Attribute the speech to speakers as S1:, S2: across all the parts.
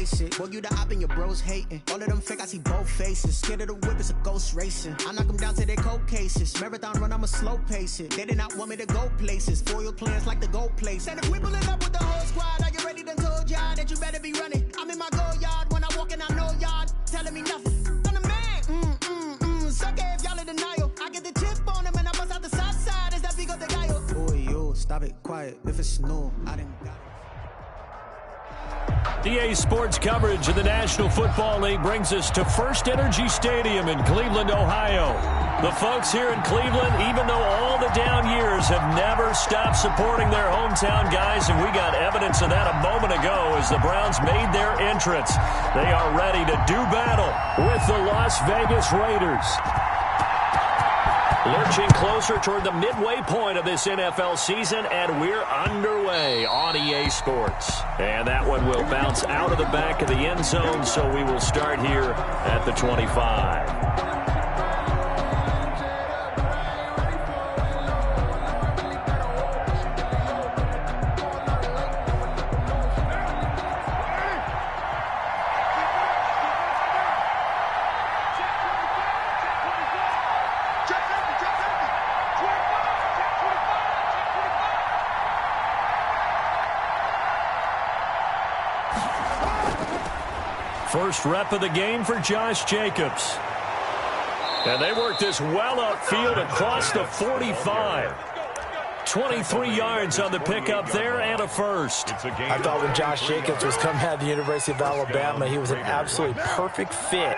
S1: face it. Boy, you the op and your bros hating. All of them fake, I see both faces. Scared of the whip, it's a ghost racing. I knock them down to their cold cases. Marathon run, I'ma slow pace it. They did not want me to go places. Foil plans like the gold place. And if we pulling up with the whole squad, are you ready to told y'all that you better be running? I'm in my go yard when I walk in, I know y'all telling me nothing. I'm the man. Suck it if y'all in denial. I get the chip on them and I bust out the south side. Is that big of the guy? Boy, yo, stop it, quiet. If it's no, I didn't got it.
S2: EA Sports coverage of the National Football League brings us to First Energy Stadium in Cleveland, Ohio. The folks here in Cleveland, even though all the down years, have never stopped supporting their hometown guys, and we got evidence of that a moment ago as the Browns made their entrance. They are ready to do battle with the Las Vegas Raiders. Lurching closer toward the midway point of this NFL season, and we're underway on EA Sports. And that one will bounce out of the back of the end zone, so we will start here at the 25. First rep of the game for Josh Jacobs. And they work this well upfield across the 45. 23 yards on the pickup there and a first.
S3: I thought when Josh Jacobs was coming out of the University of Alabama, he was an absolutely perfect fit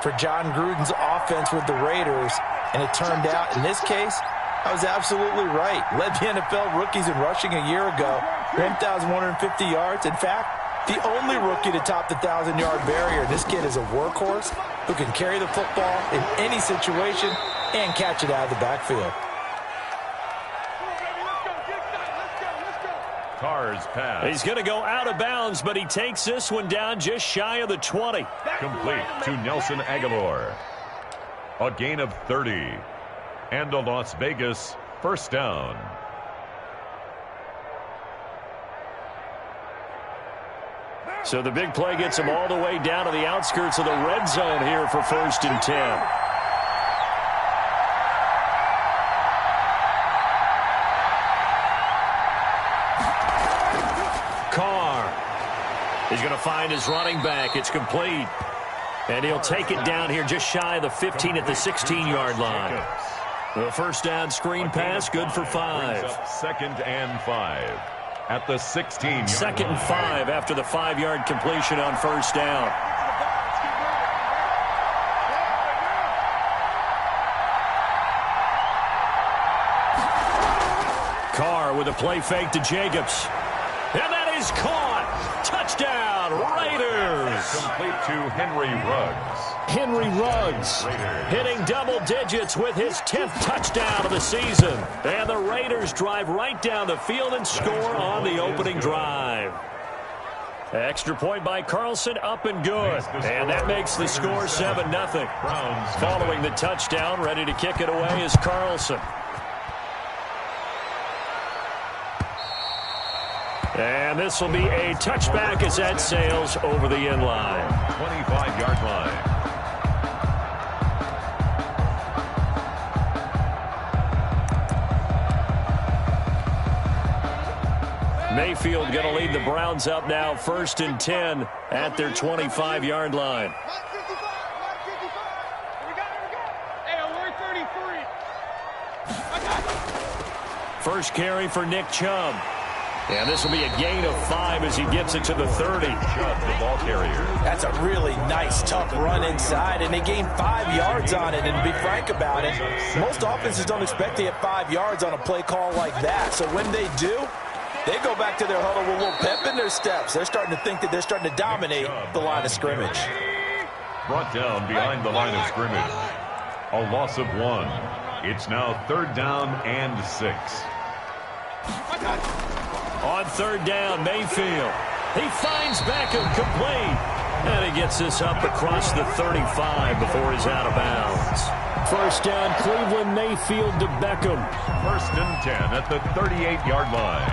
S3: for John Gruden's offense with the Raiders. And it turned out, in this case, I was absolutely right. Led the NFL rookies in rushing a year ago, 1,150 yards. In fact, the only rookie to top the 1,000-yard barrier. This kid is a workhorse who can carry the football in any situation and catch it out of the backfield.
S4: Carr's pass.
S2: He's going to go out of bounds, but he takes this one down just shy of the 20.
S4: Complete to Nelson Aguilar. A gain of 30. And a Las Vegas first down.
S2: So the big play gets him all the way down to the outskirts of the red zone here for 1st and 10. Carr is going to find his running back. It's complete. And he'll take it down here just shy of the 15 at the 16-yard line. The first down screen pass, good for 5.
S4: 2nd and 5. At the 16.
S2: 2nd and 5 after the 5-yard completion on first down. Carr with a play fake to Jacobs. And that is caught. Touchdown, Raiders.
S4: Complete to Henry Ruggs.
S2: Henry Ruggs hitting double digits with his 10th touchdown of the season. And the Raiders drive right down the field and score on the opening drive. Extra point by Carlson, up and good. And that makes the score 7-0. Following the touchdown, ready to kick it away is Carlson. And this will be a touchback as that sails over the end line.
S4: 25-yard line.
S2: Mayfield going to lead the Browns up now, 1st and 10 at their 25-yard line. First carry for Nick Chubb. And this will be a gain of 5 as he gets it to the 30.
S4: Chubb, the ball carrier.
S3: That's a really nice, tough run inside, and they gained 5 yards on it. And to be frank about it, most offenses don't expect to get 5 yards on a play call like that. So when they do, they go back to their huddle with a little pep in their steps. They're starting to think that they're starting to dominate the line of scrimmage.
S4: Brought down behind the line of scrimmage. A loss of 1. It's now 3rd down and 6.
S2: On 3rd down, Mayfield. He finds Beckham complete. And he gets this up across the 35 before he's out of bounds. First down, Cleveland, Mayfield to Beckham.
S4: 1st and 10 at the 38-yard line.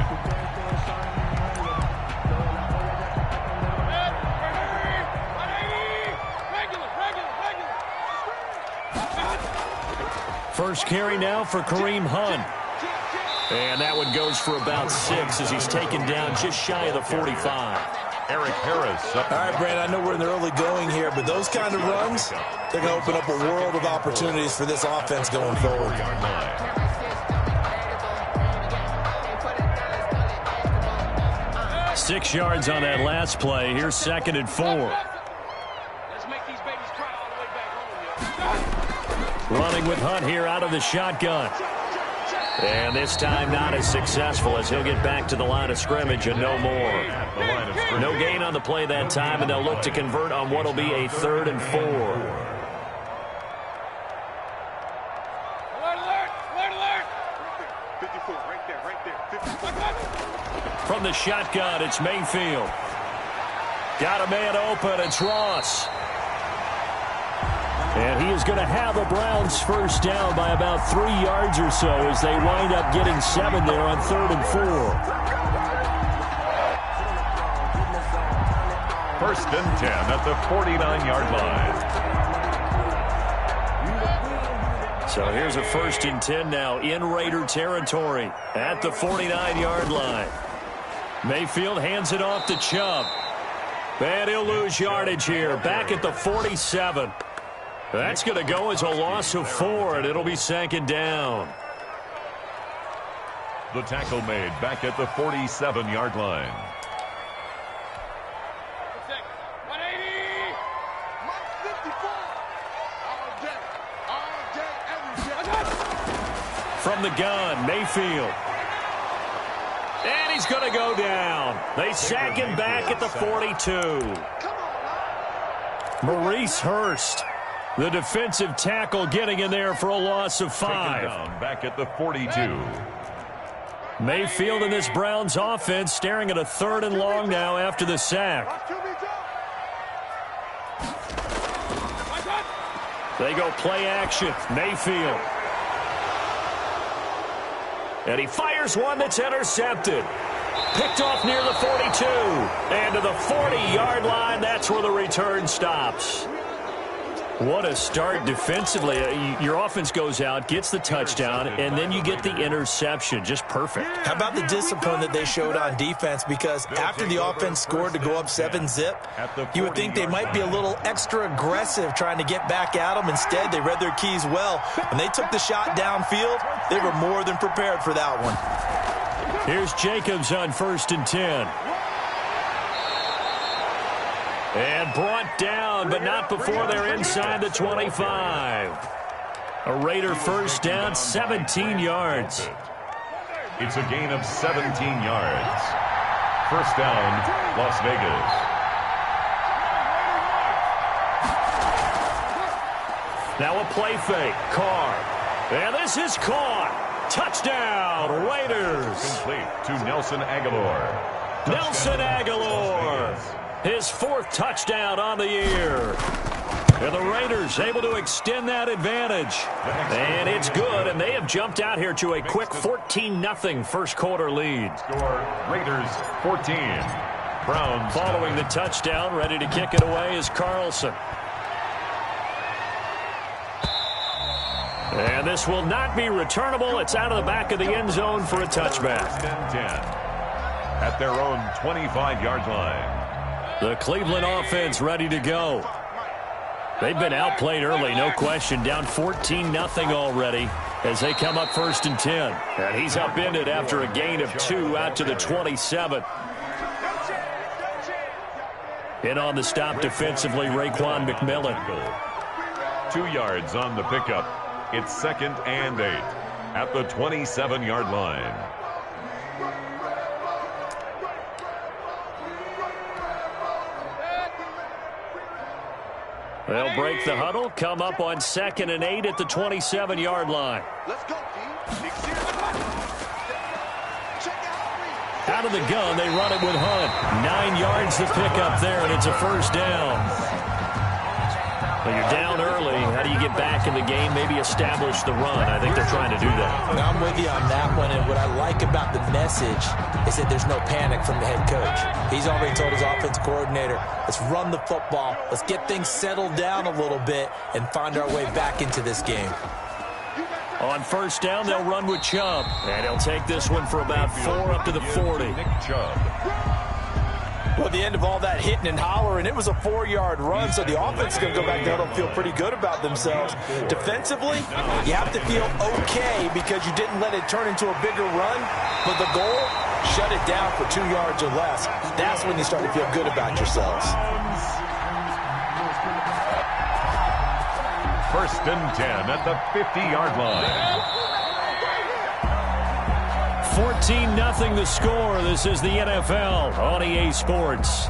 S2: First carry now for Kareem Hunt. And that one goes for about 6 as he's taken down just shy of the 45.
S4: Eric Harris.
S3: All right, Brandon, I know we're in the early going here, but those kind of runs, they're going to open up a world of opportunities for this offense going forward.
S2: 6 yards on that last play. Here's 2nd and 4. Running with Hunt here out of the shotgun. And this time not as successful as he'll get back to the line of scrimmage and no more. No gain on the play that time, and they'll look to convert on what will be a 3rd and 4. From the shotgun, it's Mayfield. Got a man open, it's Ross. And he is going to have the Browns first down by about 3 yards or so as they wind up getting 7 there on 3rd and 4.
S4: 1st and 10 at the 49-yard line.
S2: So here's a 1st and 10 now in Raider territory at the 49-yard line. Mayfield hands it off to Chubb. And he'll lose yardage here back at the 47. That's going to go as a loss of 4, and it'll be 2nd down.
S4: The tackle made back at the 47-yard line.
S2: From the gun, Mayfield. And he's going to go down. They sack him back at the 42. Maurice Hurst, the defensive tackle, getting in there for a loss of 5.
S4: Down back at the 42.
S2: Mayfield and this Browns offense staring at a 3rd and long now after the sack. They go play action. Mayfield. And he fires one that's intercepted. Picked off near the 42. And to the 40-yard line, that's where the return stops. What a start defensively. Your offense goes out, gets the touchdown, and then you get the interception. Just perfect.
S3: How about the discipline that they showed on defense? Because after the offense scored to go up 7-zip, you would think they might be a little extra aggressive trying to get back at them. Instead, they read their keys well. When they took the shot downfield, they were more than prepared for that one.
S2: Here's Jacobs on 1st and 10. And brought down, but not before they're inside the 25. A Raider first down, 17 yards.
S4: It's a gain of 17 yards. First down, Las Vegas.
S2: Now a play fake. Carr. And this is caught. Touchdown, Raiders.
S4: Complete to Nelson Agholor.
S2: Nelson Agholor. His 4th touchdown on the year. And the Raiders able to extend that advantage. And it's good, and they have jumped out here to a quick 14-0 first quarter lead.
S4: Score, Raiders 14. Browns.
S2: Following the touchdown, ready to kick it away is Carlson. And this will not be returnable. It's out of the back of the end zone for a touchback.
S4: 10 at their own 25-yard line.
S2: The Cleveland offense ready to go. They've been outplayed early, no question. Down 14-0 already as they come up 1st and 10. And he's upended after a gain of 2 out to the 27. In on the stop defensively, Raekwon McMillan.
S4: 2 yards on the pickup. It's 2nd and 8 at the 27-yard line.
S2: They'll break the huddle, come up on 2nd and 8 at the 27-yard line.
S5: Let's go,
S2: Out of the gun, they run it with Hunt. 9 yards to pick up there, and it's a first down. When you're down early, how do you get back in the game? Maybe establish the run. I think they're trying to do that.
S3: Now, I'm with you on that one, and what I like about the message is that there's no panic from the head coach. He's already told his offense coordinator, let's run the football, let's get things settled down a little bit and find our way back into this game.
S2: On first down, they'll run with Chubb. And he'll take this one for about 4 up to the 40.
S4: Nick Chubb.
S3: Well, at the end of all that hitting and hollering, it was a 4-yard run, so the offense is going to go back down and feel pretty good about themselves. Defensively, you have to feel okay because you didn't let it turn into a bigger run, but the goal, shut it down for 2 yards or less. That's when you start to feel good about yourselves.
S4: First and 10 at the 50-yard line.
S2: 14-0 the score. This is the NFL on EA Sports.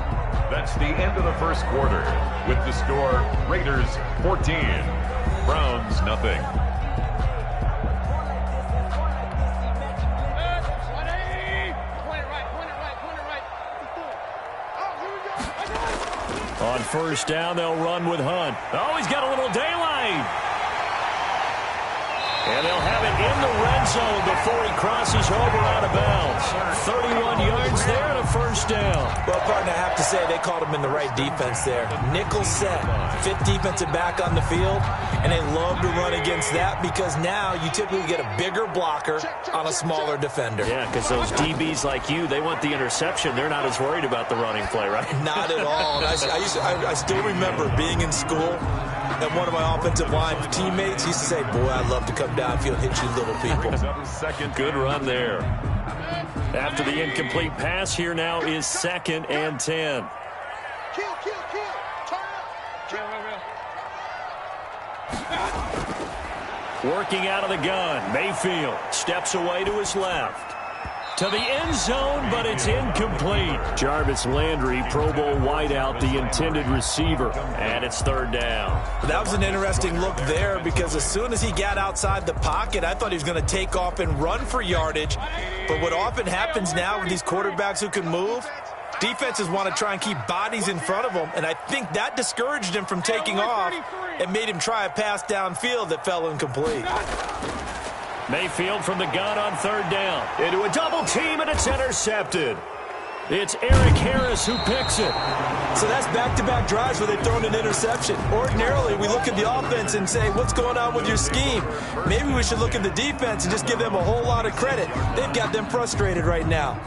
S4: That's the end of the first quarter. With the score, Raiders 14, Browns nothing.
S2: On first down, they'll run with Hunt. Oh, he's got a little daylight. And they'll have it in the red zone before he crosses over out of bounds. 31 yards there and a first down.
S3: Well, partner, I have to say they called him in the right defense there. Nickel set, 5th defensive back on the field, and they love to run against that because now you typically get a bigger blocker on a smaller defender.
S2: Yeah, because those DBs like you, they want the interception. They're not as worried about the running play, right?
S3: Not at all. I still remember being in school, and one of my offensive line teammates used to say, boy, I'd love to come downfield and hit you little people.
S2: Second, good run there. After the incomplete pass, here now is 2nd and 10. Working out of the gun, Mayfield steps away to his left. To the end zone, but it's incomplete. Jarvis Landry, Pro Bowl wideout, the intended receiver. And it's 3rd down.
S3: That was an interesting look there because as soon as he got outside the pocket, I thought he was going to take off and run for yardage. But what often happens now with these quarterbacks who can move, defenses want to try and keep bodies in front of them. And I think that discouraged him from taking off and made him try a pass downfield that fell incomplete.
S2: Mayfield from the gun on 3rd down. Into a double team, and it's intercepted. It's Eric Harris who picks it.
S3: So that's back-to-back drives where they've thrown an interception. Ordinarily, we look at the offense and say, what's going on with your scheme? Maybe we should look at the defense and just give them a whole lot of credit. They've got them frustrated right now.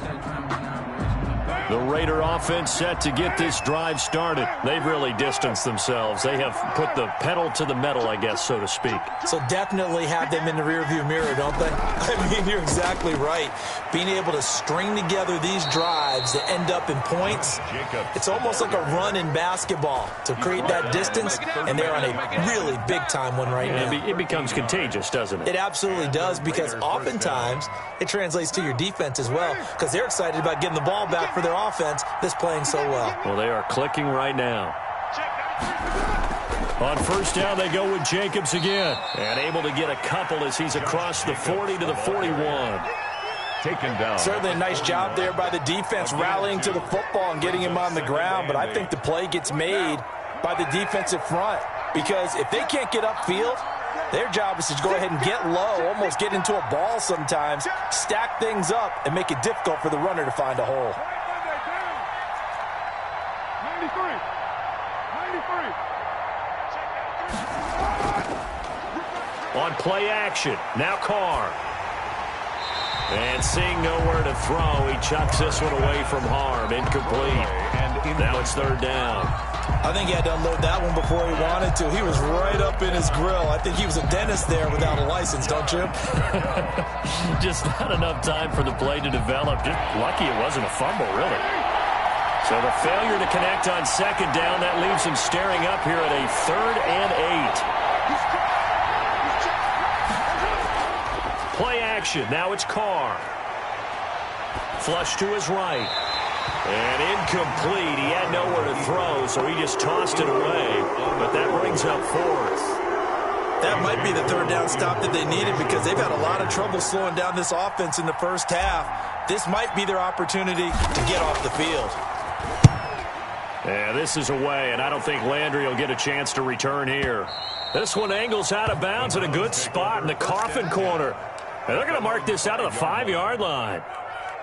S2: The Raider offense set to get this drive started. They've really distanced themselves. They have put the pedal to the metal, I guess, so to speak. So
S3: definitely have them in the rearview mirror, don't they? I mean, you're exactly right. Being able to string together these drives that end up in points, it's almost like a run in basketball to create that distance, and they're on a really big-time one right now.
S2: It becomes contagious, doesn't it?
S3: It absolutely does, because oftentimes it translates to your defense as well, because they're excited about getting the ball back for their offense that's playing so well.
S2: Well, they are clicking right now. On first down, they go with Jacobs again. And able to get a couple as he's across the 40 to the 41.
S4: Taken down.
S3: Certainly a nice job there by the defense rallying to the football and getting him on the ground. But I think the play gets made by the defensive front. Because if they can't get upfield, their job is to go ahead and get low, almost get into a ball sometimes, stack things up, and make it difficult for the runner to find a hole.
S2: 93. On play action, now Carr. And seeing nowhere to throw, he chucks this one away from harm. Incomplete. And now it's 3rd down.
S3: I think he had to unload that one before he wanted to. He was right up in his grill. I think he was a dentist there without a license, don't you?
S2: Just not enough time for the play to develop. Just lucky it wasn't a fumble, really. So the failure to connect on 2nd down, that leaves him staring up here at a 3rd and 8. Play action. Now it's Carr. Flush to his right. And incomplete. He had nowhere to throw, so he just tossed it away. But that brings up 4th.
S3: That might be the 3rd down stop that they needed because they've had a lot of trouble slowing down this offense in the first half. This might be their opportunity to get off the field.
S2: Yeah, this is away, and I don't think Landry will get a chance to return here. This one angles out of bounds at a good spot in the coffin corner. And they're going to mark this out of the 5-yard line.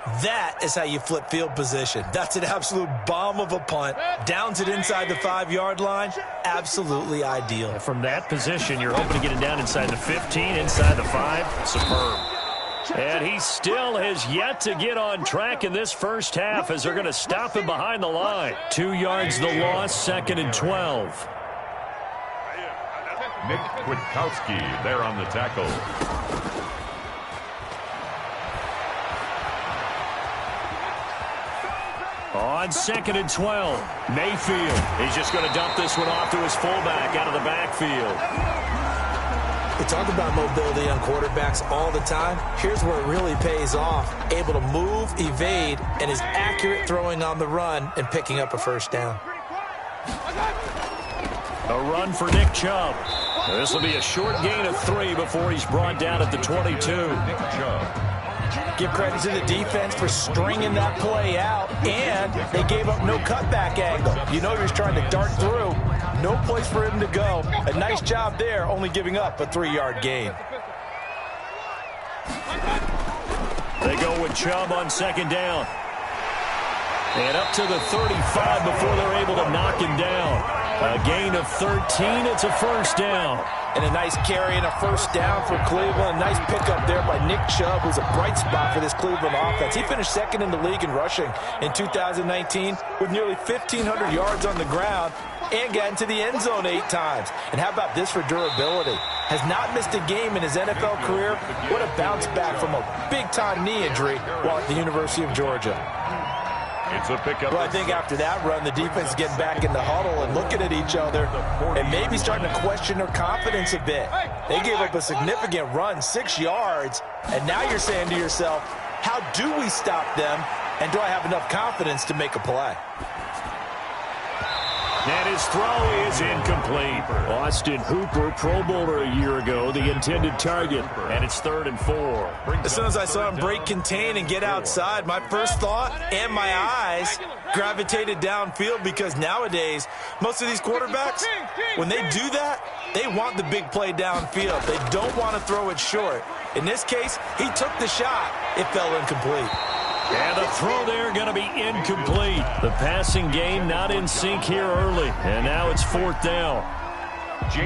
S3: That is how you flip field position. That's an absolute bomb of a punt. Downs it inside the 5-yard line. Absolutely ideal.
S2: And from that position, you're hoping to get it down inside the 15, inside the 5. Superb. And he still has yet to get on track in this first half as they're going to stop him behind the line. 2 yards the loss, 2nd and 12.
S4: Nick Kwiatkowski there on the tackle.
S2: On 2nd and 12, Mayfield. He's just going to dump this one off to his fullback out of the backfield.
S3: We talk about mobility on quarterbacks all the time. Here's where it really pays off. Able to move, evade, and is accurate throwing on the run and picking up a first down.
S2: A run for Nick Chubb. This will be a short gain of 3 before he's brought down at the 22.
S4: Nick Chubb.
S3: Give credit to the defense for stringing that play out, and they gave up no cutback angle. You know you're trying to dart through. No place for him to go. A nice job there, only giving up a 3-yard gain.
S2: They go with Chubb on 2nd down. And up to the 35 before they're able to knock him down. A gain of 13, it's a first down.
S3: And a nice carry and a first down for Cleveland. A nice pickup there by Nick Chubb, who's a bright spot for this Cleveland offense. He finished 2nd in the league in rushing in 2019 with nearly 1,500 yards on the ground and got into the end zone 8 times. And how about this for durability? Has not missed a game in his NFL career. What a bounce back from a big-time knee injury while at the University of Georgia.
S4: It's a pickup.
S3: Well, I think after that run, the defense is getting back in the huddle and looking at each other and maybe starting to question their confidence a bit. They gave up a significant run, 6 yards, and now you're saying to yourself, how do we stop them, and do I have enough confidence to make a play?
S2: And his throw is incomplete. Austin Hooper, Pro Bowler a year ago, the intended target, and it's 3rd and 4.
S3: As soon as I saw him break contain and get outside, my first thought and my eyes gravitated downfield, because nowadays, most of these quarterbacks, when they do that, they want the big play downfield. They don't want to throw it short. In this case, he took the shot. It fell incomplete.
S2: And the throw there going to be incomplete. The passing game not in sync here early. And now it's 4th down.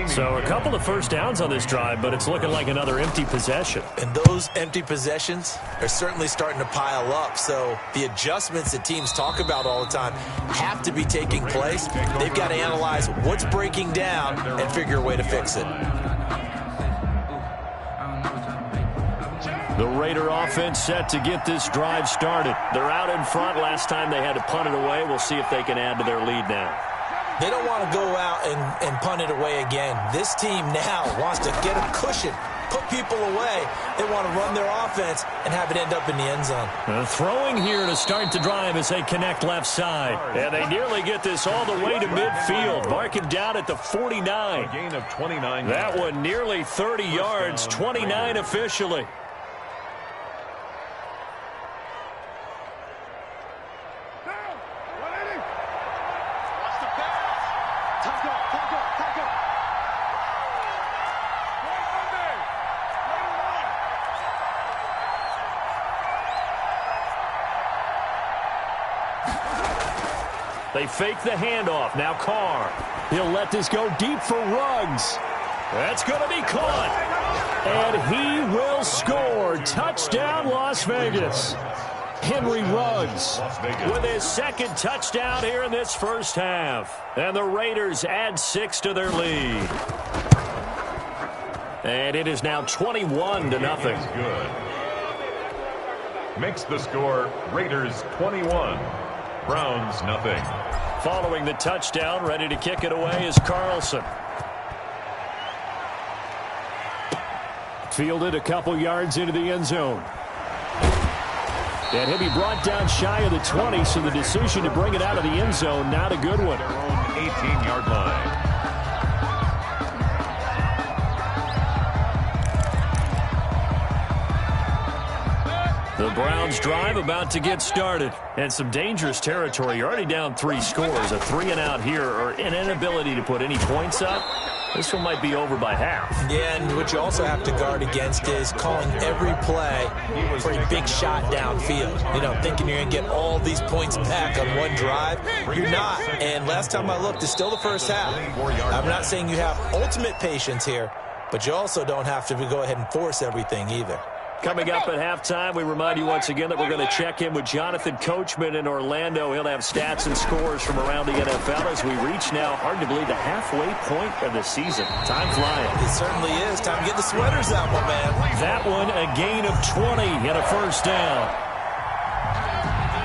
S2: So a couple of first downs on this drive, but it's looking like another empty possession.
S3: And those empty possessions are certainly starting to pile up. So the adjustments that teams talk about all the time have to be taking place. They've got to analyze what's breaking down and figure a way to fix it.
S2: The Raider offense set to get this drive started. They're out in front. Last time they had to punt it away. We'll see if they can add to their lead now.
S3: They don't want to go out and punt it away again. This team now wants to get a cushion, put people away. They want to run their offense and have it end up in the end zone.
S2: Throwing here to start the drive as they connect left side. And they nearly get this all the way to midfield. Mark him down at the 49.
S4: A gain of 29.
S2: That one nearly 30 yards, 29 officially. They fake the handoff. Now Carr. He'll let this go deep for Ruggs. That's going to be caught. And he will score. Touchdown, Las Vegas. Henry Ruggs with his 2nd touchdown here in this first half. And the Raiders add 6 to their lead. And it is now 21-0.
S4: Good. Makes the score Raiders 21, Browns nothing.
S2: Following the touchdown, ready to kick it away is Carlson. Fielded a couple yards into the end zone. And he'll be brought down shy of the 20, so the decision to bring it out of the end zone, not a good one.
S4: Their own 18-yard line.
S2: The Browns drive about to get started. And some dangerous territory. You're already down 3 scores. A 3-and-out here, or an inability to put any points up. This one might be over by half.
S3: Yeah, and what you also have to guard against is calling every play for a big shot downfield. You know, thinking you're going to get all these points back on one drive. You're not. And last time I looked, it's still the first half. I'm not saying you have ultimate patience here, but you also don't have to go ahead and force everything either.
S2: Coming up at halftime, we remind you once again that we're going to check in with Jonathan Coachman in Orlando. He'll have stats and scores from around the NFL as we reach now, hard to believe, the halfway point of the season. Time flying.
S3: It certainly is. Time to get the sweaters out, my man.
S2: That one, a gain of 20 and a first down.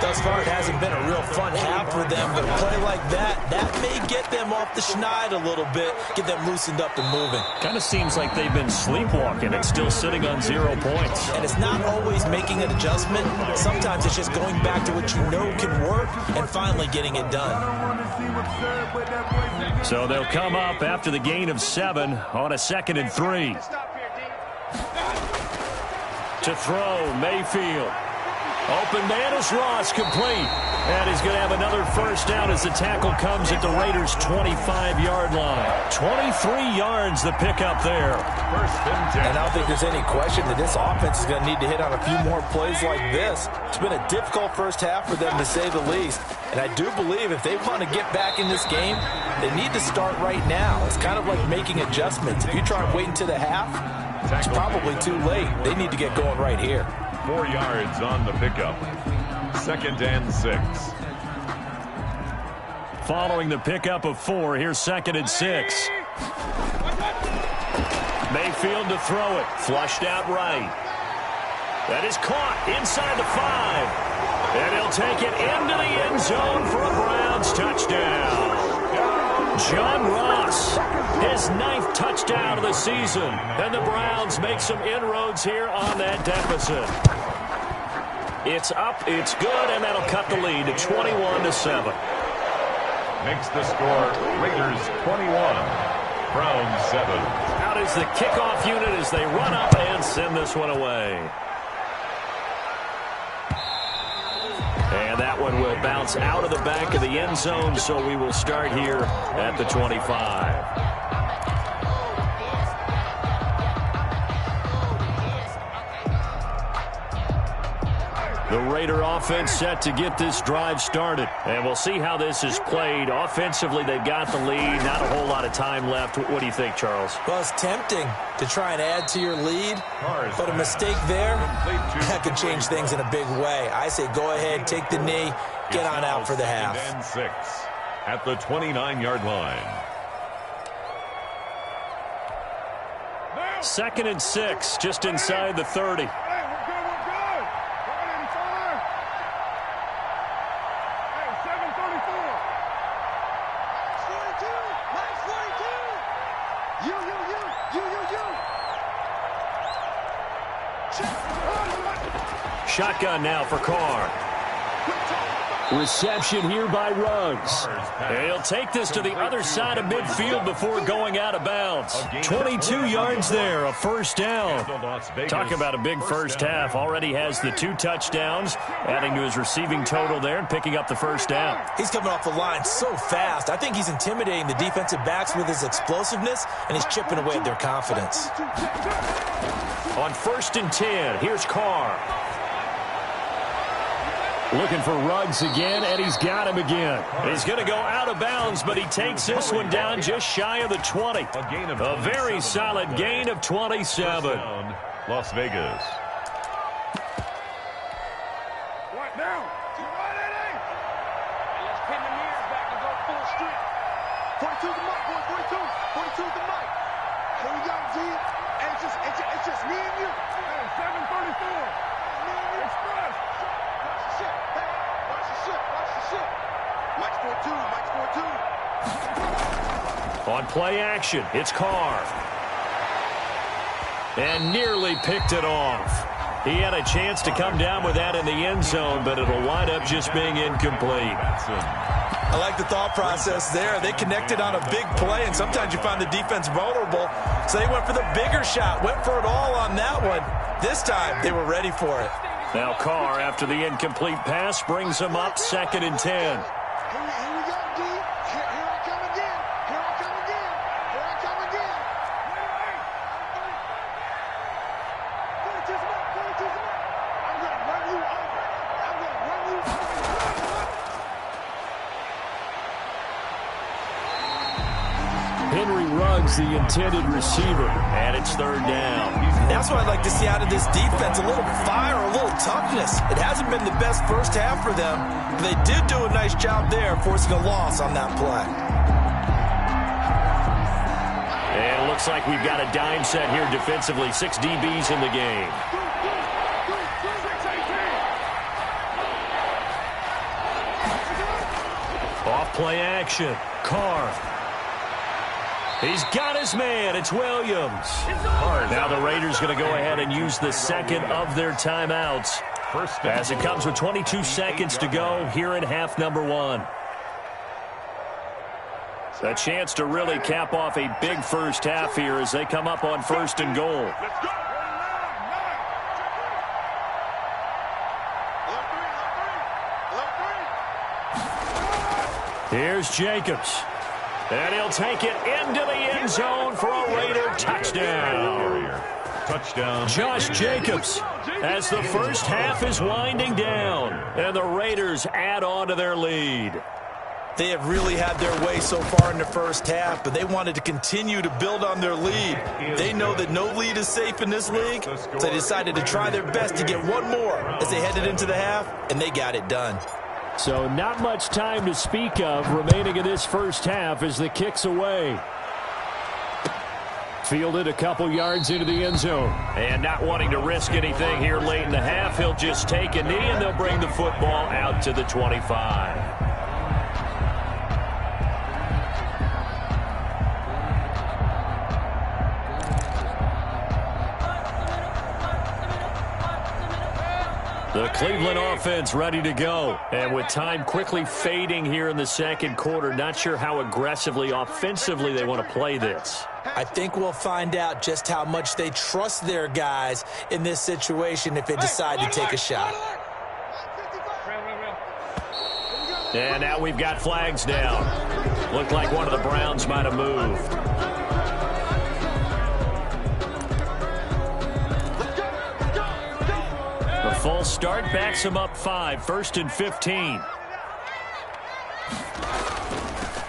S3: Thus far, it hasn't been a real fun half for them, but a play like that may get them off the schneid a little bit, get them loosened up and moving.
S2: Kind of seems like they've been sleepwalking and still sitting on 0 points.
S3: And it's not always making an adjustment. Sometimes it's just going back to what you know can work and finally getting it done.
S2: So they'll come up after the gain of 7 on a 2nd and 3. To throw, Mayfield. Open man is Ross, complete. And he's going to have another first down as the tackle comes at the Raiders' 25-yard line. 23 yards the pickup there.
S3: And I don't think there's any question that this offense is going to need to hit on a few more plays like this. It's been a difficult first half for them, to say the least. And I do believe if they want to get back in this game, they need to start right now. It's kind of like making adjustments. If you try and wait until the half, it's probably too late. They need to get going right here.
S4: 4 yards on the pickup. 2nd and 6.
S2: Following the pickup of 4, here's 2nd and 6. Mayfield to throw it. Flushed out right. That is caught inside the 5. And he'll take it into the end zone for a Browns touchdown. John Ross, his 9th touchdown of the season. And the Browns make some inroads here on that deficit. It's up, it's good, and that'll cut the lead to 21-7.
S4: Makes the score Raiders 21, Browns 7.
S2: Out is the kickoff unit as they run up and send this one away. And that one will bounce out of the back of the end zone, so we will start here at the 25. The Raider offense set to get this drive started. And we'll see how this is played. Offensively, they've got the lead. Not a whole lot of time left. What do you think, Charles?
S3: Well, it's tempting to try and add to your lead, but a mistake there, that could change things in a big way. I say go ahead, take the knee, get on out for the half.
S4: 2nd and 6 at the 29-yard line.
S2: 2nd and 6, just inside the 30. Shotgun now for Carr. Reception here by Ruggs. He'll take this to the other side of midfield before going out of bounds. 22 yards there, a first down. Talk about a big first half. Already has the 2 touchdowns, adding to his receiving total there and picking up the first down.
S3: He's coming off the line so fast. I think he's intimidating the defensive backs with his explosiveness, and he's chipping away at their confidence.
S2: On 1st and 10, here's Carr. Looking for Ruggs again, and he's got him again. He's going to go out of bounds, but he takes this one down just shy of the 20. A very solid gain of 27.
S4: Las Vegas.
S5: Right now. Let's pin the mirrors back and go full street. 42 the mic, boy. 42. 42 the mic. Here we go, G. And it's just me and you. Hey, 734. Express. Watch the ship. Mike's 4-2.
S2: On play action, it's Carr. And nearly picked it off. He had a chance to come down with that in the end zone, but it'll wind up just being incomplete.
S3: I like the thought process there. They connected on a big play, and sometimes you find the defense vulnerable. So they went for the bigger shot, went for it all on that one. This time, they were ready for it.
S2: Now Carr, after the incomplete pass, brings him up 2nd and 10.
S5: Here we go, D. Here I come again. Here I come again.
S2: Henry Ruggs, the intended receiver, and it's third down.
S3: That's what I'd like to see out of this defense, a little fire, a little toughness. It hasn't been the best first half for them, but they did do a nice job there forcing a loss on that play.
S2: And it looks like we've got a dime set here defensively. 6 DBs in the game. Off play action. Carr. He's got his man. It's Williams. Now the Raiders going to go ahead and use the second of their timeouts as it comes with 22 seconds to go here in half number 1. A chance to really cap off a big first half here as they come up on 1st and goal. Here's Jacobs. And he'll take it into the end zone for a Raider touchdown.
S4: Touchdown.
S2: Josh Jacobs as the first half is winding down. And the Raiders add on to their lead.
S3: They have really had their way so far in the first half, but they wanted to continue to build on their lead. They know that no lead is safe in this league, so they decided to try their best to get one more as they headed into the half, and they got it done.
S2: So not much time to speak of remaining in this first half as the kick's away. Fielded a couple yards into the end zone. And not wanting to risk anything here late in the half, he'll just take a knee and they'll bring the football out to the 25. The Cleveland offense ready to go. And with time quickly fading here in the second quarter, not sure how aggressively, offensively they want to play this.
S3: I think we'll find out just how much they trust their guys in this situation if they decide to take a shot.
S2: And now we've got flags down. Looked like one of the Browns might have moved. Full start backs them up 5, 1st and 15.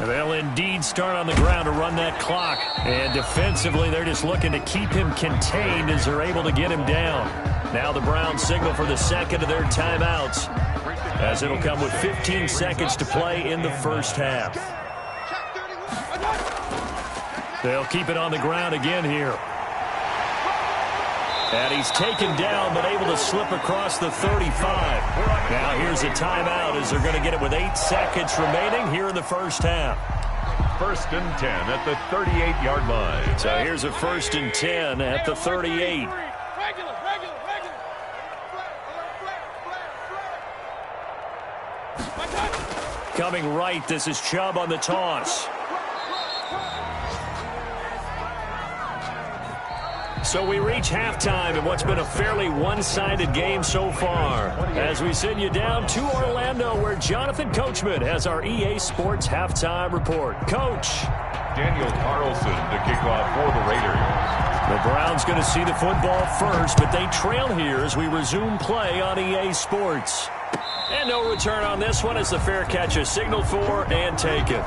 S2: They'll indeed start on the ground to run that clock. And defensively, they're just looking to keep him contained as they're able to get him down. Now the Browns signal for the second of their timeouts as it'll come with 15 seconds to play in the first half. They'll keep it on the ground again here. And he's taken down, but able to slip across the 35. Now here's a timeout as they're going to get it with 8 seconds remaining here in the first half.
S4: 1st and 10 at the 38-yard line.
S2: So here's a 1st and 10 at the 38. Coming right, this is Chubb on the toss. So we reach halftime in what's been a fairly one-sided game so far. As we send you down to Orlando, where Jonathan Coachman has our EA Sports halftime report. Coach.
S4: Daniel Carlson to kick off for the Raiders.
S2: The Browns going to see the football first, but they trail here as we resume play on EA Sports. And no return on this one as the fair catch is signaled for and taken.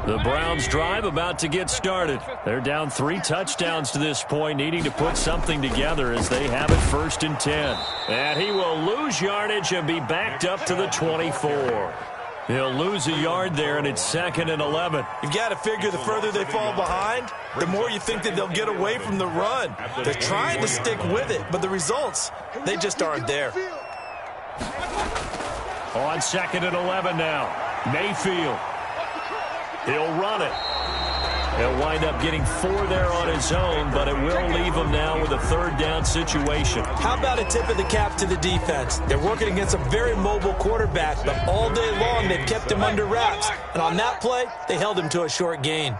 S2: The Browns drive about to get started. They're down 3 touchdowns to this point, needing to put something together as they have it 1st and 10. And he will lose yardage and be backed up to the 24. He'll lose a yard there, and it's 2nd and 11.
S3: You've got to figure the further they fall behind, the more you think that they'll get away from the run. They're trying to stick with it, but the results, they just aren't there.
S2: On 2nd and 11 now. Mayfield. He'll run it. He'll wind up getting 4 there on his own, but it will leave him now with a 3rd down situation.
S3: How about a tip of the cap to the defense? They're working against a very mobile quarterback, but all day long they've kept him under wraps. And on that play, they held him to a short gain.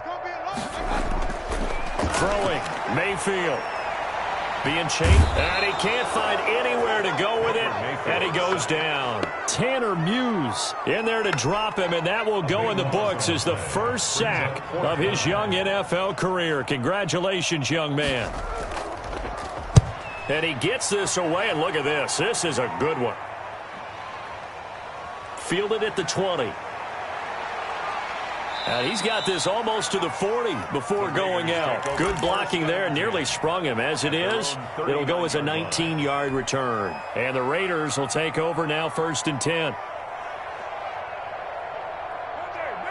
S2: Throwing. Mayfield. Being chased, and he can't find anywhere to go with it, and he goes down. Tanner Muse in there to drop him, and that will go in the books as the first sack of his young NFL career. Congratulations, young man. And he gets this away, and look at this. This is a good one. Fielded at the 20. And he's got this almost to the 40 before going out. Good blocking there. Nearly sprung him. As it is, it'll go as a 19-yard return. And the Raiders will take over now, 1st and 10.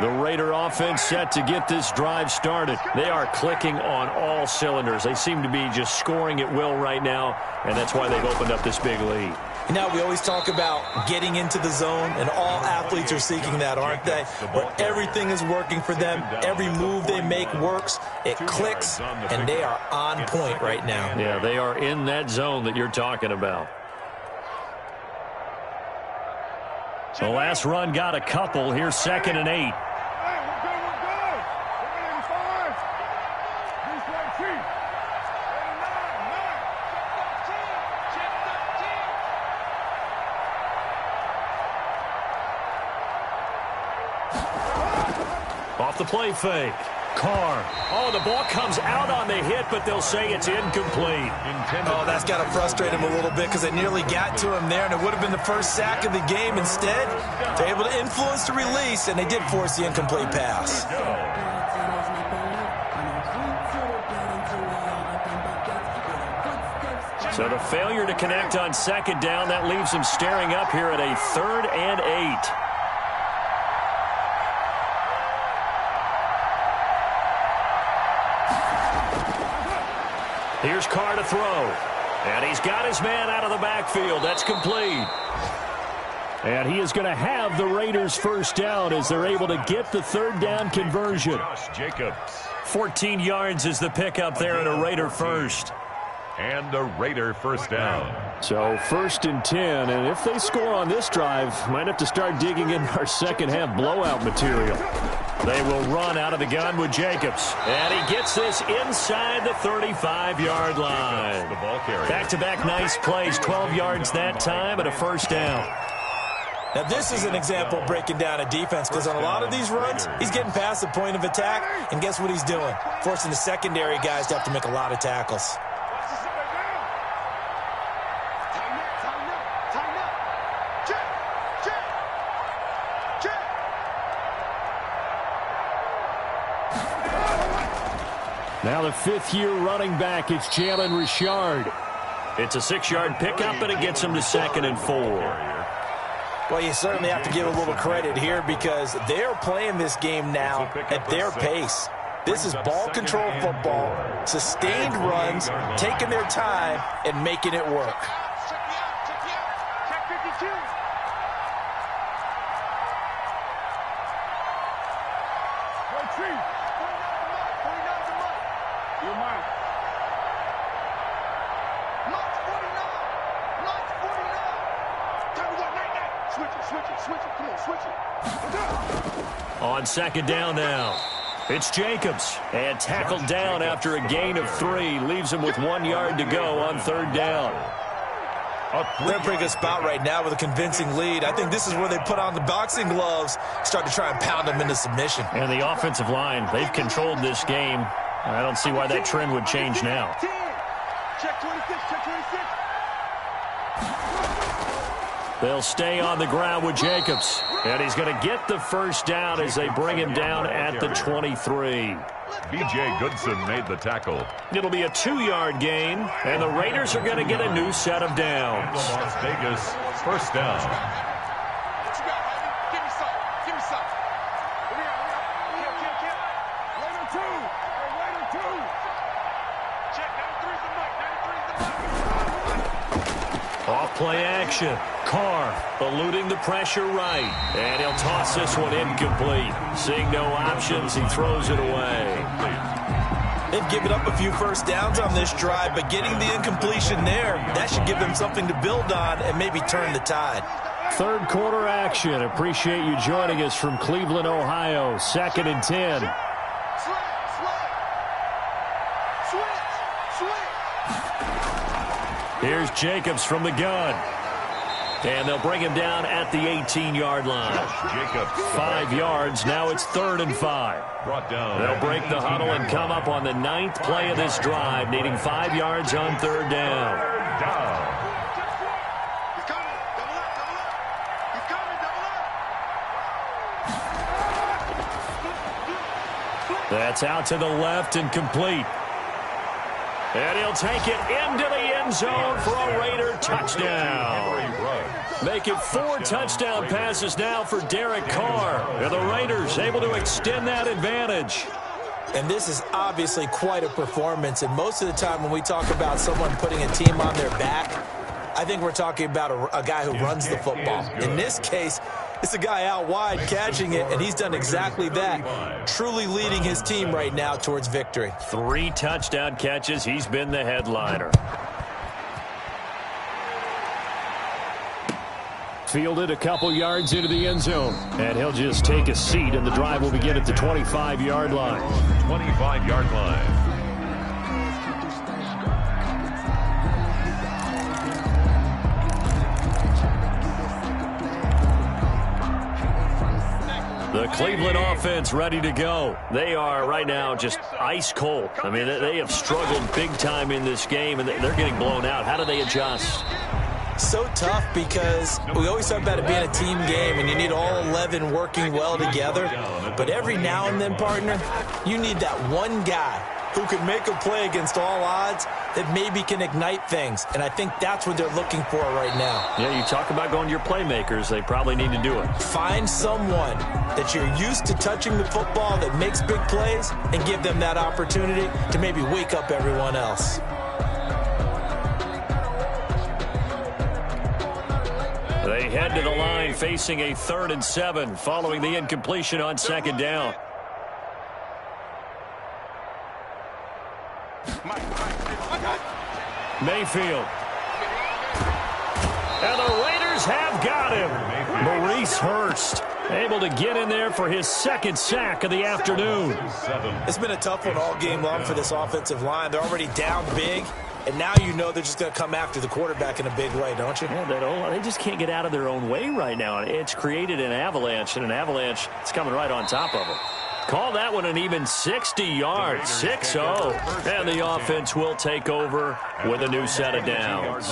S2: The Raider offense set to get this drive started. They are clicking on all cylinders. They seem to be just scoring at will right now, and that's why they've opened up this big lead.
S3: You know, we always talk about getting into the zone, and all athletes are seeking that, aren't they? Where everything is working for them. Every move they make works. It clicks, and they are on point right now.
S2: Yeah, they are in that zone that you're talking about. The last run got a couple. Here's 2nd and 8. Off the play fake. Carr. Oh, the ball comes out on the hit, but they'll say it's incomplete.
S3: Oh, that's got to frustrate him a little bit because they nearly got to him there, and it would have been the first sack of the game. Instead, they're able to influence the release, and they did force the incomplete pass.
S2: So the failure to connect on 2nd down, that leaves them staring up here at a 3rd and 8. Here's Carr to throw. And he's got his man out of the backfield. That's complete. And he is going to have the Raiders' 1st down as they're able to get the 3rd down conversion.
S4: Josh Jacobs.
S2: 14 yards is the pickup there and a Raider 1st.
S4: And a Raider 1st down.
S2: So 1st and 10, and if they score on this drive, might have to start digging in our second-half blowout material. They will run out of the gun with Jacobs. And he gets this inside the 35-yard line.
S4: The ball carrier.
S2: Back-to-back nice plays, 12 yards that time and a 1st down.
S3: Now, this is an example of breaking down a defense because on a lot of these runs, he's getting past the point of attack, and guess what he's doing? Forcing the secondary guys to have to make a lot of tackles.
S2: Now the 5th-year running back, it's Jalen Richard. It's a 6-yard pickup, and it gets him to 2nd and 4.
S3: Well, you certainly have to give a little credit here because they're playing this game now at their pace. This is ball control football, sustained runs, taking their time, and making it work.
S2: On 2nd down now. It's Jacobs. And tackled down after a gain of 3. Leaves him with 1 yard to go on 3rd down.
S3: They're in a pretty good spot right now with a convincing lead. I think this is where they put on the boxing gloves, start to try and pound them into submission.
S2: And the offensive line, they've controlled this game. I don't see why that trend would change now.
S5: Check 26, check 26.
S2: They'll stay on the ground with Jacobs. And he's going to get the 1st down as they bring him down at the 23.
S4: B.J. Goodson made the tackle.
S2: It'll be a 2-yard gain, and the Raiders are going to get a new set of downs.
S4: Las Vegas 1st down.
S5: What you got, baby? Give me some. Give me some. Raider 2. Hey, Raider 2. Check 93's the mic. 93's the mic.
S2: Off play action. Carr eluding the pressure right. And he'll toss this one incomplete. Seeing no options, he throws it away.
S3: They've given up a few 1st downs on this drive, but getting the incompletion there, that should give them something to build on and maybe turn the tide.
S2: 3rd quarter action. Appreciate you joining us from Cleveland, Ohio. 2nd and 10. Here's Jacobs from the gun. And they'll bring him down at the 18-yard line.
S4: Jacobs.
S2: 5 yards. Now it's 3rd and 5.
S4: Brought down.
S2: They'll break the huddle and come up on the 9th play of this drive, needing 5 yards on 3rd down. That's out to the left and complete. And he'll take it into the end zone for a Raider touchdown. Make it 4 touchdown passes now for Derek Carr. And the Raiders able to extend that advantage.
S3: And this is obviously quite a performance. And most of the time when we talk about someone putting a team on their back, I think we're talking about a guy who runs the football. In this case, it's a guy out wide catching it, and he's done exactly that, truly leading his team right now towards victory.
S2: 3 touchdown catches. He's been the headliner. Fielded a couple yards into the end zone, and he'll just take a seat, and the drive will begin at the 25-yard line.
S4: 25-yard line.
S2: The Cleveland offense ready to go. They are right now just ice cold. I mean, they have struggled big time in this game, and they're getting blown out. How do they adjust?
S3: So tough because we always talk about it being a team game, and you need all 11 working well together. But every now and then, partner, you need that one guy who can make a play against all odds that maybe can ignite things. And I think that's what they're looking for right now.
S2: Yeah, you talk about going to your playmakers. They probably need to do it.
S3: Find someone that you're used to touching the football that makes big plays and give them that opportunity to maybe wake up everyone else.
S2: They head to the line facing a 3rd and 7 following the incompletion on 2nd down. Mayfield. And the Raiders have got him. Maurice Hurst able to get in there for his 2nd sack of the afternoon.
S3: It's been a tough one all game long for this offensive line. They're already down big, and now you know they're just going to come after the quarterback in a big way, don't you?
S2: Yeah, they just can't get out of their own way right now. It's created an avalanche, and an avalanche is coming right on top of them. Call that one an even 60 yards, 6-0. And the offense will take over with a new set of downs.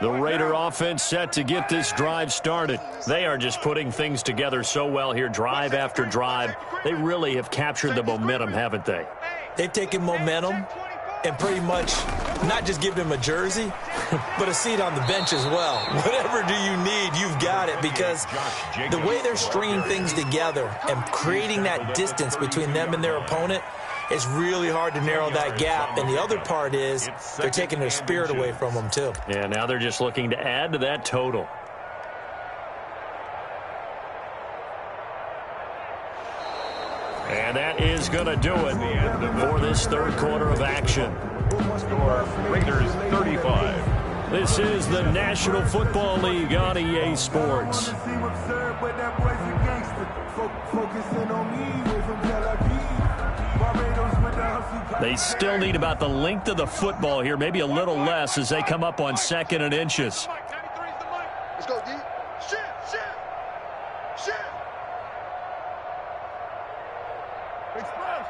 S2: The Raider offense set to get this drive started. They are just putting things together so well here, drive after drive. They really have captured the momentum, haven't they?
S3: They've taken momentum and pretty much not just give them a jersey, but a seat on the bench as well. Whatever do you need, you've got it, because the way they're stringing things together and creating that distance between them and their opponent, it's really hard to narrow that gap. And the other part is they're taking their spirit away from them, too.
S2: Yeah, now they're just looking to add to that total. And that is going to do it for this 3rd quarter of action.
S4: Raiders 35.
S2: This is the National Football League on EA Sports. They still need about the length of the football here, maybe a little less as they come up on 2nd and inches.
S5: Let's go, D. Shift. Express.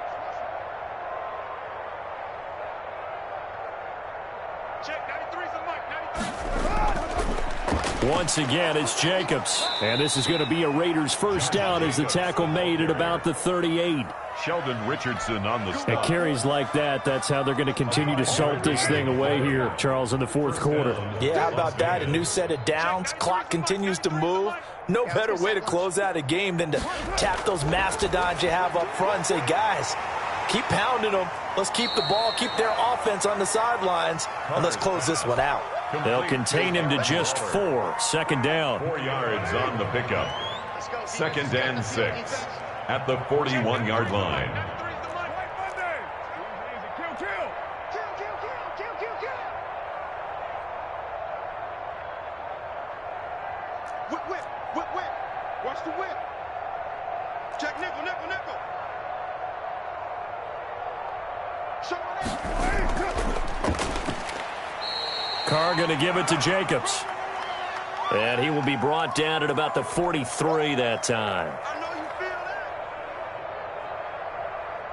S5: Check, 93's the mic, 93.
S2: Once again, it's Jacobs. And this is going to be a Raiders first down as the tackle made at about the 38.
S4: Sheldon Richardson on the stop.
S2: At carries like that, that's how they're going to continue to salt this thing away here, Charles, in the 4th quarter.
S3: Yeah, how about that? A new set of downs. Clock continues to move. No better way to close out a game than to tap those mastodons you have up front and say, guys, keep pounding them. Let's keep the ball, keep their offense on the sidelines, and let's close this one out.
S2: They'll contain him to just 4. 2nd down.
S4: 4 yards on the pickup. 2nd and 6 at the 41-yard line.
S5: Whip. Watch the whip. Check nickel.
S2: Carr going to give it to Jacobs. And he will be brought down at about the 43 that time.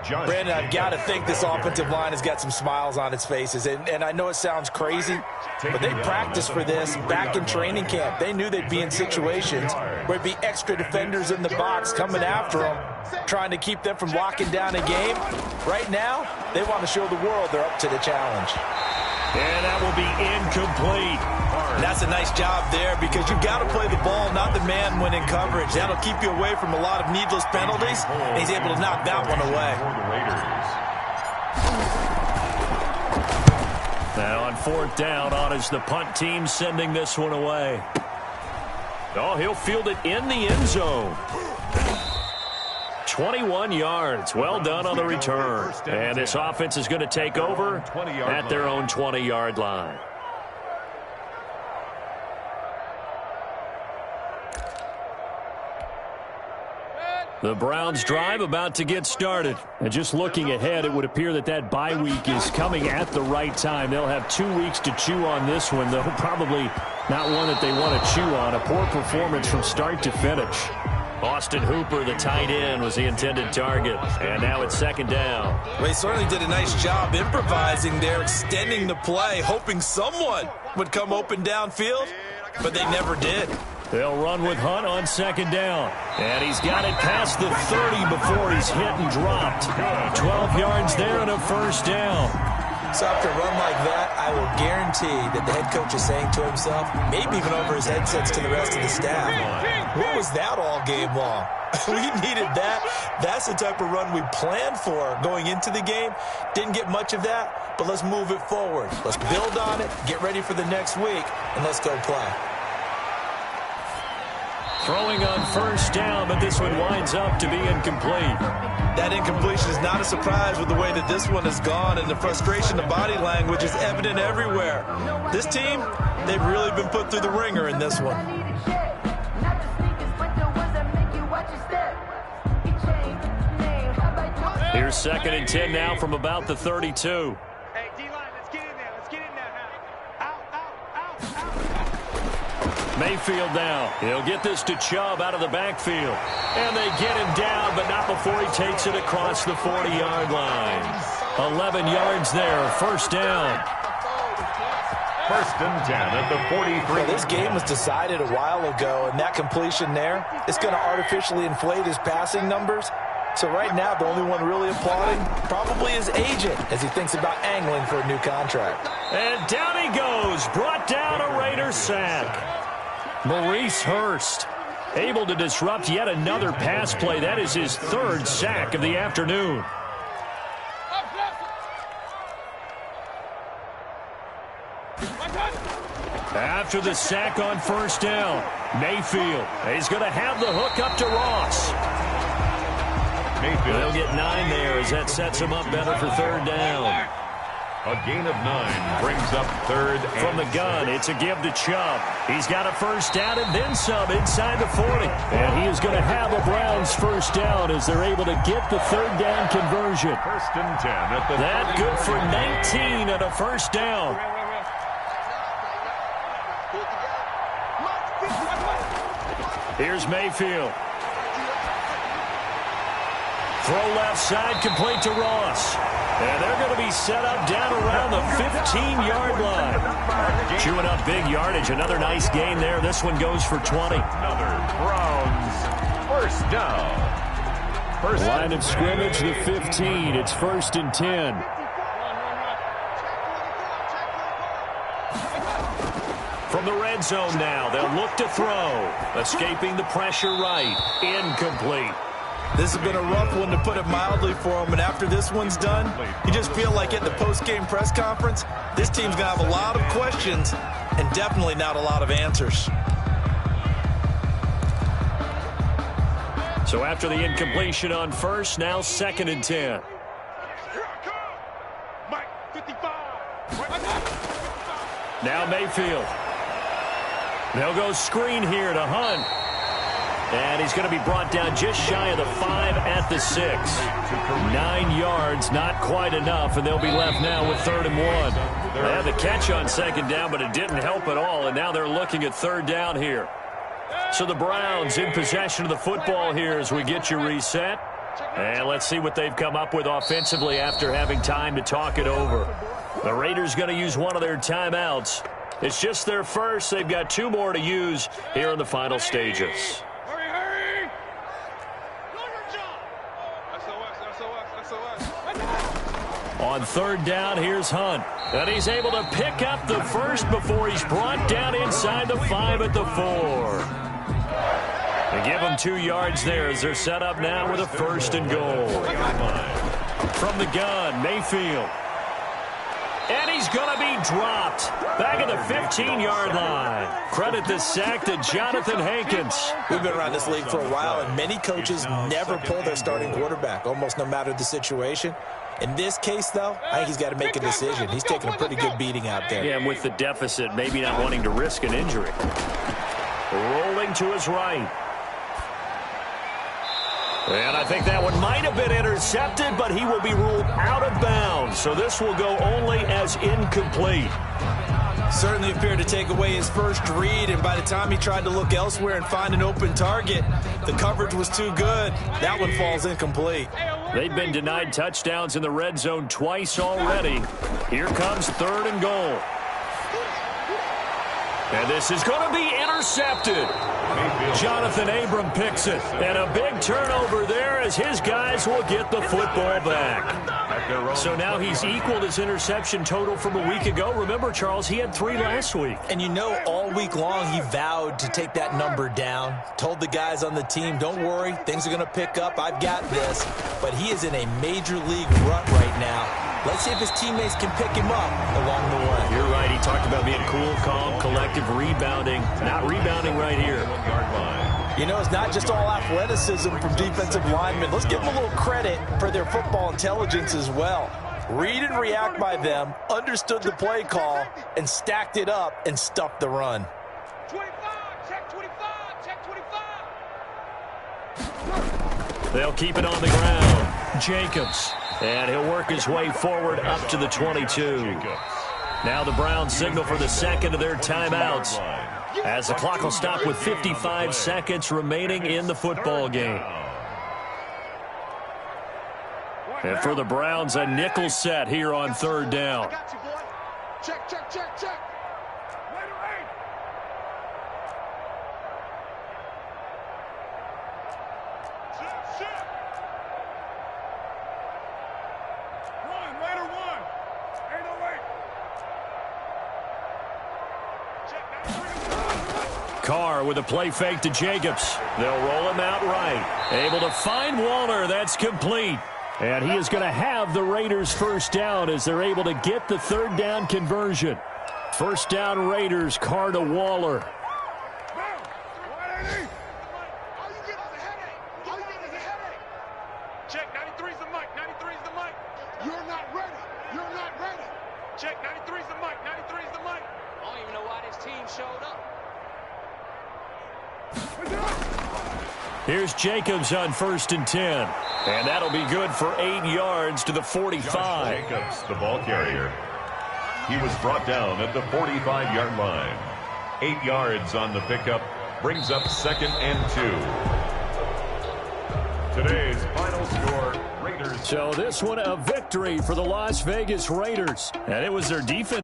S4: Josh
S3: Brandon, I've got to think this offensive line has got some smiles on its faces. And I know it sounds crazy, but they practiced for this back in training camp. They knew they'd be in situations where it'd be extra defenders in the box coming after them, trying to keep them from locking down a game. Right now, they want to show the world they're up to the challenge.
S2: And that will be incomplete.
S3: That's a nice job there because you've got to play the ball, not the man when in coverage. That'll keep you away from a lot of needless penalties, and he's able to knock that one away.
S2: Now on 4th down, on is the punt team sending this one away. Oh, he'll field it in the end zone. 21 yards. Well done on the return. And this offense is going to take over at their own 20-yard line. The Browns drive about to get started. And just looking ahead, it would appear that that bye week is coming at the right time. They'll have 2 weeks to chew on this one, though probably not one that they want to chew on. A poor performance from start to finish. Austin Hooper, the tight end, was the intended target. And now it's 2nd down.
S3: Well, he certainly did a nice job improvising there, extending the play, hoping someone would come open downfield, but they never did.
S2: They'll run with Hunt on 2nd down. And he's got it past the 30 before he's hit and dropped. 12 yards there and a 1st down.
S3: So after a run like that, I will guarantee that the head coach is saying to himself, maybe even over his headsets to the rest of the staff, what was that all game long? We needed that. That's the type of run we planned for going into the game. Didn't get much of that, but let's move it forward. Let's build on it, get ready for the next week, and let's go play.
S2: Throwing on 1st down, but this one winds up to be incomplete.
S3: That incompletion is not a surprise with the way that this one has gone, and the frustration of body language is evident everywhere. This team, they've really been put through the ringer in this one.
S2: Here's 2nd and 10 now from about the 32.
S5: Hey, D-line, let's get in there. Let's get in there. Out.
S2: Mayfield now. He'll get this to Chubb out of the backfield. And they get him down, but not before he takes it across the 40-yard line. 11 yards there, 1st down.
S4: 1st and 10 at the 43.
S3: Well, this game was decided a while ago, and that completion there is going to artificially inflate his passing numbers. So right now, the only one really applauding probably his agent as he thinks about angling for a new contract.
S2: And down he goes, brought down a Raider sack. Maurice Hurst able to disrupt yet another pass play. That is his 3rd sack of the afternoon. After the sack on 1st down, Mayfield, he's going to have the hook up to Ross.
S4: Mayfield.
S2: They'll get 9 there as that sets him up better for 3rd down.
S4: A gain of 9 brings up 3rd and
S2: From the gun, it's a give to Chubb. He's got a 1st down and then some inside the 40. And he is going to have a Browns 1st down as they're able to get the 3rd down conversion.
S4: 1st and 10 at the
S2: That good for 19 and a 1st down. Here's Mayfield. Throw left side, complete to Ross. And they're going to be set up down around the 15-yard line. Chewing up big yardage. Another nice gain there. This one goes for 20.
S4: Another Browns 1st down.
S2: Line of scrimmage, the 15. It's 1st and 10. From the red zone now, they'll look to throw. Escaping the pressure right. Incomplete.
S3: This has been a rough one, to put it mildly, for him. And after this one's done, you just feel like at the post-game press conference, this team's going to have a lot of questions and definitely not a lot of answers.
S2: So after the incompletion on 1st, now 2nd and 10. Now Mayfield. They'll go screen here to Hunt. And he's going to be brought down just shy of the 5 at the 6. 9 yards, not quite enough, and they'll be left now with 3rd and 1. They had the catch on 2nd down, but it didn't help at all, and now they're looking at 3rd down here. So the Browns in possession of the football here as we get you reset. And let's see what they've come up with offensively after having time to talk it over. The Raiders going to use one of their timeouts. It's just their first. They've got 2 more to use here in the final stages.
S5: Hurry!
S2: On 3rd down, here's Hunt. And he's able to pick up the first before he's brought down inside the 5 at the 4. They give them 2 yards there as they're set up now with a 1st and goal. From the gun, Mayfield. And he's going to be dropped back at the 15-yard line. Credit this sack to Jonathan Hankins.
S3: We've been around this league for a while, and many coaches never pull their starting quarterback, almost no matter the situation. In this case, though, I think he's got to make a decision. He's taking a pretty good beating out there.
S2: Yeah, and with the deficit, maybe not wanting to risk an injury. Rolling to his right. And I think that one might have been intercepted, but he will be ruled out of bounds. So this will go only as incomplete.
S3: Certainly appeared to take away his first read, and by the time he tried to look elsewhere and find an open target, the coverage was too good. That one falls incomplete.
S2: They've been denied touchdowns in the red zone twice already. Here comes 3rd and goal. And this is going to be intercepted. Jonathan Abram picks it. And a big turnover there as his guys will get the football back. So now he's equaled his interception total from a week ago. Remember, Charles, he had 3 last week.
S3: And you know, all week long he vowed to take that number down. Told the guys on the team, don't worry, things are going to pick up. I've got this. But he is in a major league rut right now. Let's see if his teammates can pick him up along the way.
S2: You're right. He talked about being cool, calm, collective, rebounding. Not rebounding right here.
S3: You know, it's not just all athleticism from defensive linemen. Let's give them a little credit for their football intelligence as well. Read and react by them, understood the play call, and stacked it up and stuffed the run.
S5: 25, check 25, check 25.
S2: They'll keep it on the ground. Jacobs. And he'll work his way forward up to the 22. Now the Browns signal for the second of their timeouts, as the clock will stop with 55 seconds remaining in the football game. And for the Browns, a nickel set here on 3rd down.
S5: Check, check, check, check.
S2: Carr with a play fake to Jacobs. They'll roll him out right. Able to find Waller. That's complete. And he is going to have the Raiders' 1st down as they're able to get the 3rd down conversion. 1st down Raiders, Carr to Waller.
S5: Check, 93's the mic, 93's the mic. You're not ready. You're not ready. Check, 93's the mic, 93's the mic.
S6: I don't even know why this team showed up.
S2: Here's Jacobs on 1st and 10. And that'll be good for 8 yards to the 45.
S4: Jacobs, the ball carrier. He was brought down at the 45-yard line. 8 yards on the pickup. Brings up 2nd and 2. Today's final score, Raiders.
S2: So this one a victory for the Las Vegas Raiders. And it was their defense